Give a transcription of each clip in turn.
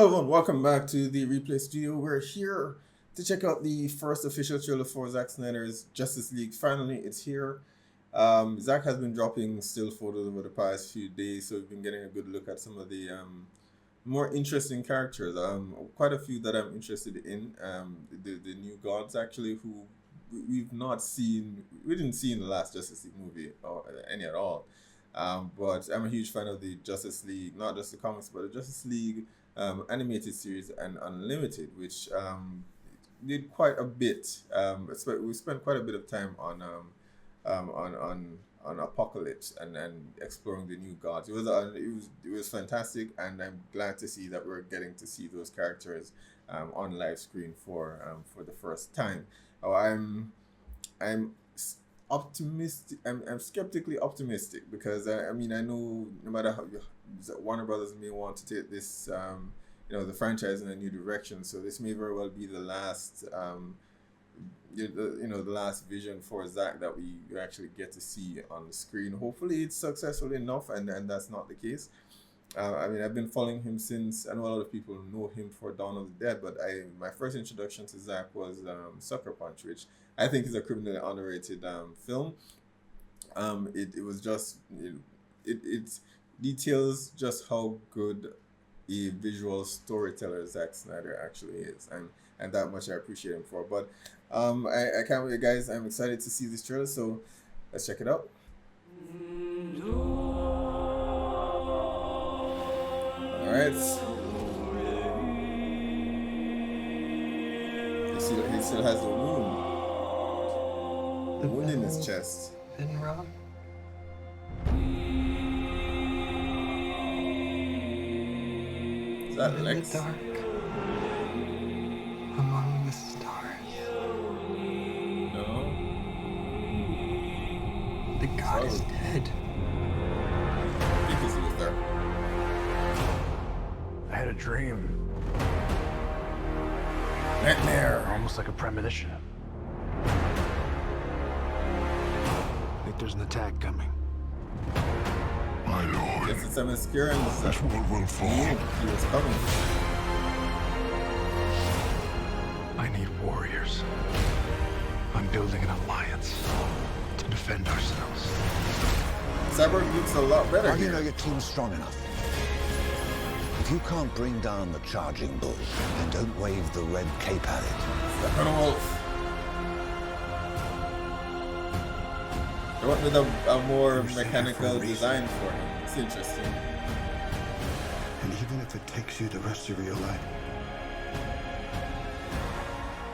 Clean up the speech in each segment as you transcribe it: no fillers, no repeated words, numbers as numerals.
Hello and welcome back to the Replay Studio. We're here to check out the first official trailer for Zack Snyder's Justice League. Finally, it's here. Zack has been dropping still photos over the past few days, so we've been getting a good look at some of the more interesting characters. Quite a few that I'm interested in. The new gods actually, who we've not seen, we didn't see in the last Justice League movie or any at all. But I'm a huge fan of the Justice League, not just the comics, but the Justice League animated series and Unlimited, which did quite a bit. We spent quite a bit of time um, on on on Apocalypse and exploring the new gods. It was fantastic, and I'm glad to see that we're getting to see those characters on live screen for the first time. Oh, I'm optimistic. I'm skeptically optimistic because I mean I know no matter how Warner Brothers may want to take this the franchise in a new direction, so this may very well be the last the last vision for Zack that we actually get to see on the screen. Hopefully it's successful enough, and that's not the case. I mean, I've been following him since. I know a lot of people know him for Dawn of the Dead, but my first introduction to Zack was Sucker Punch, which I think is a criminally underrated film. It was just it details just how good a visual storyteller Zack Snyder actually is, and that much I appreciate him for. But I can't wait, guys. I'm excited to see this trailer, so let's check it out. All right. He still has the wound in his chest. Been wrong. Is that In Lex? the dark, among the stars, No. the god is dead. Because he was there. I had a dream, Nightmare. almost like a premonition. I think there's an attack coming. My lord, Guess it's Themyscirans. this world will fall. He was coming. I need warriors. I'm building an alliance to defend ourselves. Cyborg looks a lot better How do you here. know your team's strong enough? If you can't bring down the charging bull, then don't wave the red cape at it. Steppenwolf. They went with a more mechanical design for him. It's interesting. And even if it takes you the rest of your life,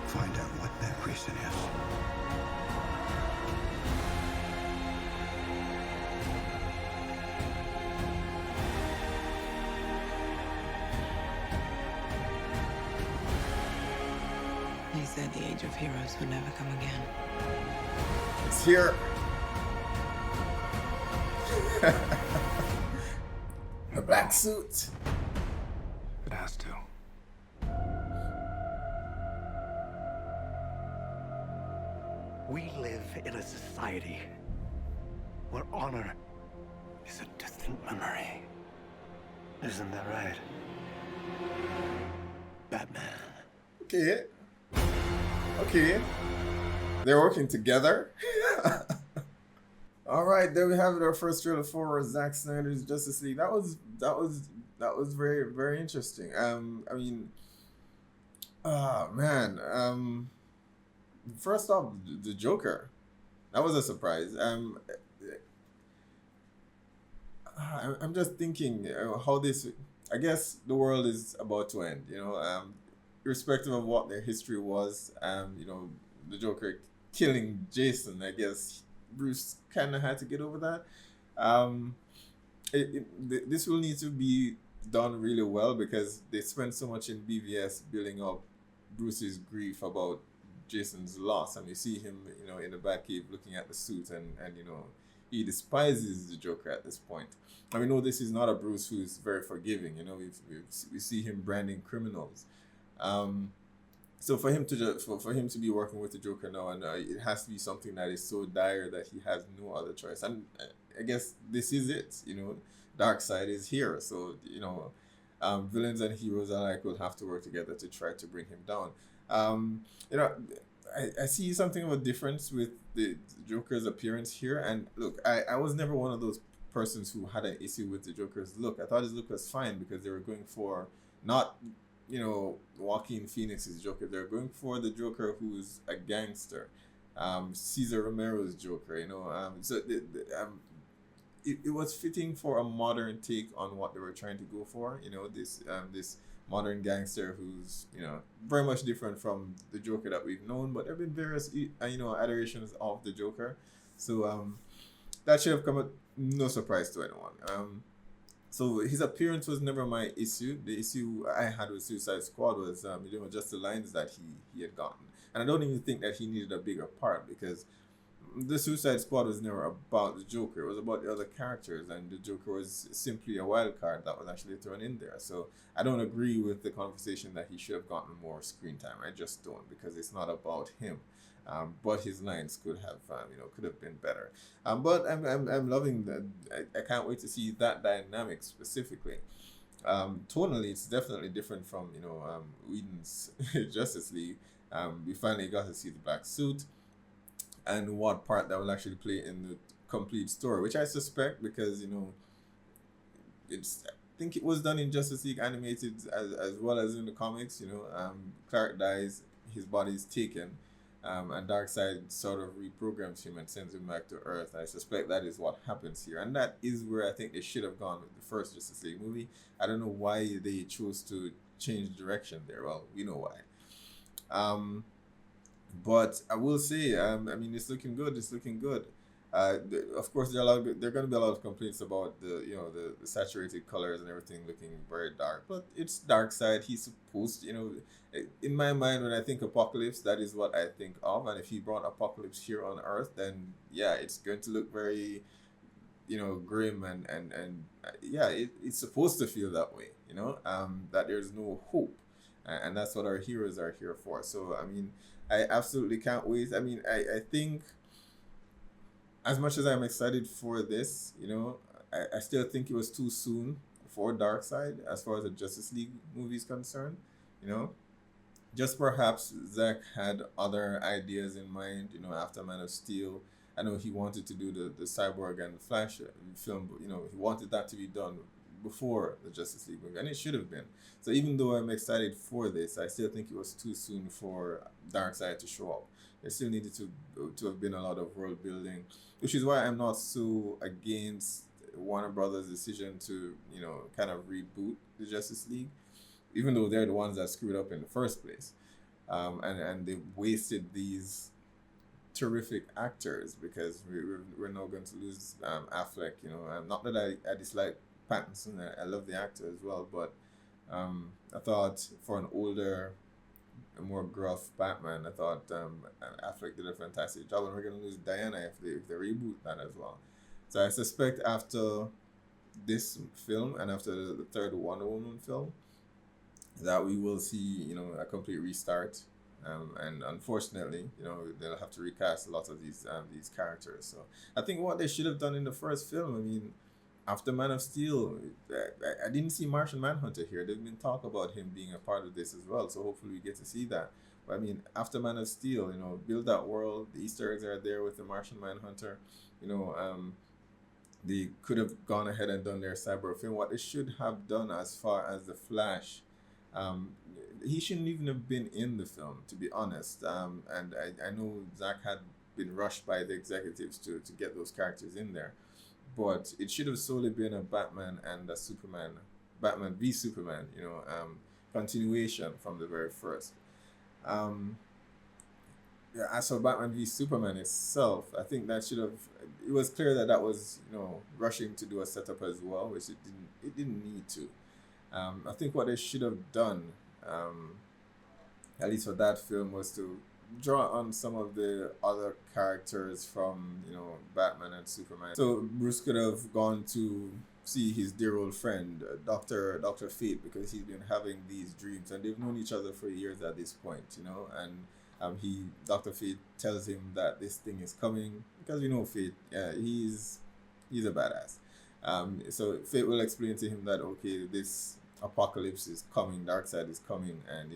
find out what that reason is. They said the age of heroes would never come again. It's here. The black suit. It has to. We live in a society where honor is a distant memory. Isn't that right? Batman. Okay. Okay. They're working together. All right, there we have it. Our first trailer for Zack Snyder's Justice League. That was very very interesting. I mean, man. First off, the Joker. That was a surprise. I'm just thinking how this. I guess the world is about to end. Irrespective of what their history was. The Joker killing Jason. I guess Bruce kind of had to get over that. This will need to be done really well because they spent so much in BVS building up Bruce's grief about Jason's loss, and you see him, in the Batcave looking at the suit, and he despises the Joker at this point. And we know this is not a Bruce who's very forgiving. We see him branding criminals. So for him to for him to be working with the Joker now, and it has to be something that is so dire that he has no other choice. And I guess this is it. Dark Side is here. So Villains and heroes alike will have to work together to try to bring him down. Um, you know, I see something of a difference with the Joker's appearance here. And look, I was never one of those persons who had an issue with the Joker's look. I thought his look was fine because they were going for not, Joaquin Phoenix's Joker. They're going for the Joker who's a gangster, Cesar Romero's Joker. It was fitting for a modern take on what they were trying to go for. This modern gangster who's very much different from the Joker that we've known. But there've been various iterations of the Joker, so that should have come at no surprise to anyone. So his appearance was never my issue. The issue I had with Suicide Squad was just the lines that he had gotten, and I don't even think that he needed a bigger part because the Suicide Squad was never about the Joker. It was about the other characters, and the Joker was simply a wild card that was actually thrown in there. So I don't agree with the conversation that he should have gotten more screen time. I just don't, because it's not about him. But his lines could have been better. But I'm loving that. I can't wait to see that dynamic specifically. Tonally, it's definitely different from Whedon's Justice League. We finally got to see the black suit and what part that will actually play in the complete story, which I suspect because I think it was done in Justice League animated as well as in the comics. Clark dies, his body is taken, and Darkseid sort of reprograms him and sends him back to Earth. I suspect that is what happens here, and that is where I think they should have gone with the first Justice League movie. I don't know why they chose to change direction there. Well, we know why. But I will say, it's looking good. It's looking good. Of course, there are going to be a lot of complaints about the saturated colors and everything looking very dark. But it's Darkseid. He's supposed to, in my mind, when I think Apocalypse, that is what I think of. And if he brought Apocalypse here on Earth, then yeah, it's going to look very, grim and yeah, it's supposed to feel that way. That there's no hope, and that's what our heroes are here for. So I absolutely can't wait. I think as much as I'm excited for this, I still think it was too soon for Darkseid as far as the Justice League movie is concerned. Just perhaps Zack had other ideas in mind, after Man of Steel. I know he wanted to do the Cyborg and Flash film, but, he wanted that to be done before the Justice League movie, and it should have been. So even though I'm excited for this, I still think it was too soon for Darkseid to show up. There still needed to have been a lot of world building, which is why I'm not so against Warner Brothers' decision to kind of reboot the Justice League, even though they're the ones that screwed up in the first place, and they wasted these terrific actors because we're now going to lose Affleck. Not that I dislike Pattinson. I love the actor as well, but I thought for an older, more gruff Batman, I thought Affleck did a fantastic job, and we're going to lose Diana if they reboot that as well. So I suspect after this film and after the third Wonder Woman film, that we will see a complete restart, and unfortunately they'll have to recast a lot of these characters. So I think what they should have done in the first film, after Man of Steel, I didn't see Martian Manhunter here. There's been talk about him being a part of this as well, so hopefully we get to see that. But after Man of Steel, build that world. The Easter eggs are there with the Martian Manhunter. They could have gone ahead and done their cyber film. What they should have done as far as the Flash, he shouldn't even have been in the film, to be honest. And I know Zack had been rushed by the executives to get those characters in there. But it should have solely been a Batman and a Superman, Batman v Superman, continuation from the very first. As for Batman v Superman itself, I think that should have. It was clear that was rushing to do a setup as well, which it didn't need to. I think what they should have done, at least for that film, was to draw on some of the other characters from Batman and Superman. So Bruce could have gone to see his dear old friend Dr. Fate, because he's been having these dreams and they've known each other for years at this point, and Dr. Fate tells him that this thing is coming, because Fate, he's a badass. So Fate will explain to him that okay, this Apocalypse is coming, Darkseid is coming, and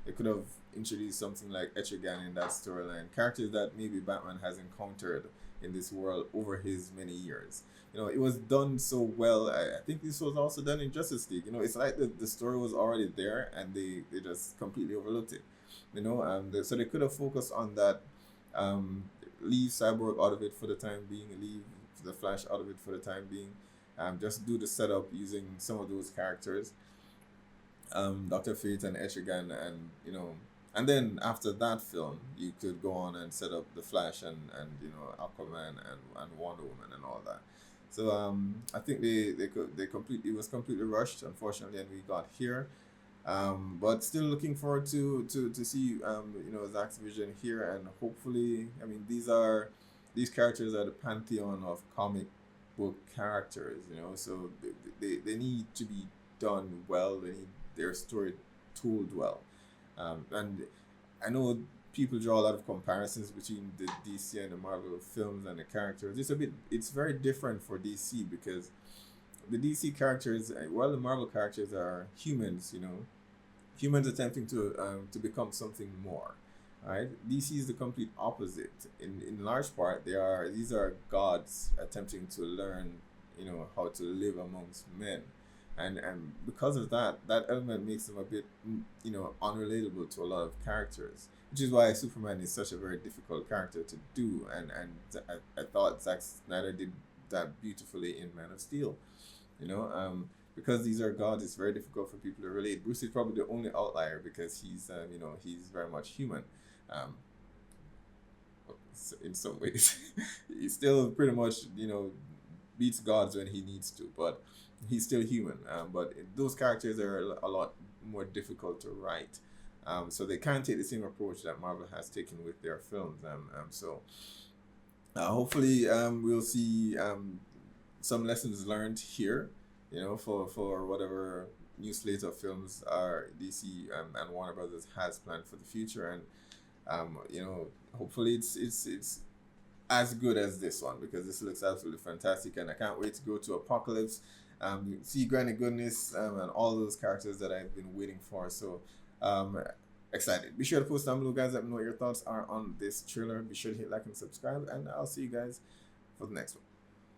they could have introduced something like Etrigan in that storyline, characters that maybe Batman has encountered in this world over his many years. It was done so well. I think this was also done in Justice League. It's like the story was already there and they just completely overlooked it. So they could have focused on that. Leave Cyborg out of it for the time being. Leave the Flash out of it for the time being. Just do the setup using some of those characters, Dr. Fate and Etrigan, and then after that film, you could go on and set up the Flash and Aquaman and Wonder Woman and all that. So I think it was completely rushed, unfortunately, and we got here. But still looking forward to see Zack's vision here, and hopefully, these characters are the pantheon of comic book characters, so they need to be done well. They need their story told well, and I know people draw a lot of comparisons between the DC and the Marvel films and the characters. It's very different for DC because the DC characters, while the Marvel characters are humans, humans attempting to become something more. Right? DC is the complete opposite. In large part, these are gods attempting to learn, how to live amongst men, and because of that element makes them a bit, unrelatable to a lot of characters, which is why Superman is such a very difficult character to do, and I thought Zack Snyder did that beautifully in Man of Steel, because these are gods. It's very difficult for people to relate. Bruce is probably the only outlier because he's he's very much human. In some ways, he still pretty much beats gods when he needs to, but he's still human. But those characters are a lot more difficult to write, so they can't take the same approach that Marvel has taken with their films. So hopefully we'll see some lessons learned here, for whatever new slate of films are DC and Warner Brothers has planned for the future, and hopefully it's as good as this one, because this looks absolutely fantastic, and I can't wait to go to Apocalypse, see Granny Goodness, and all those characters that I've been waiting for. So excited. Be sure to post down below, guys. Let me know what your thoughts are on this trailer. Be sure to hit like and subscribe, and I'll see you guys for the next one.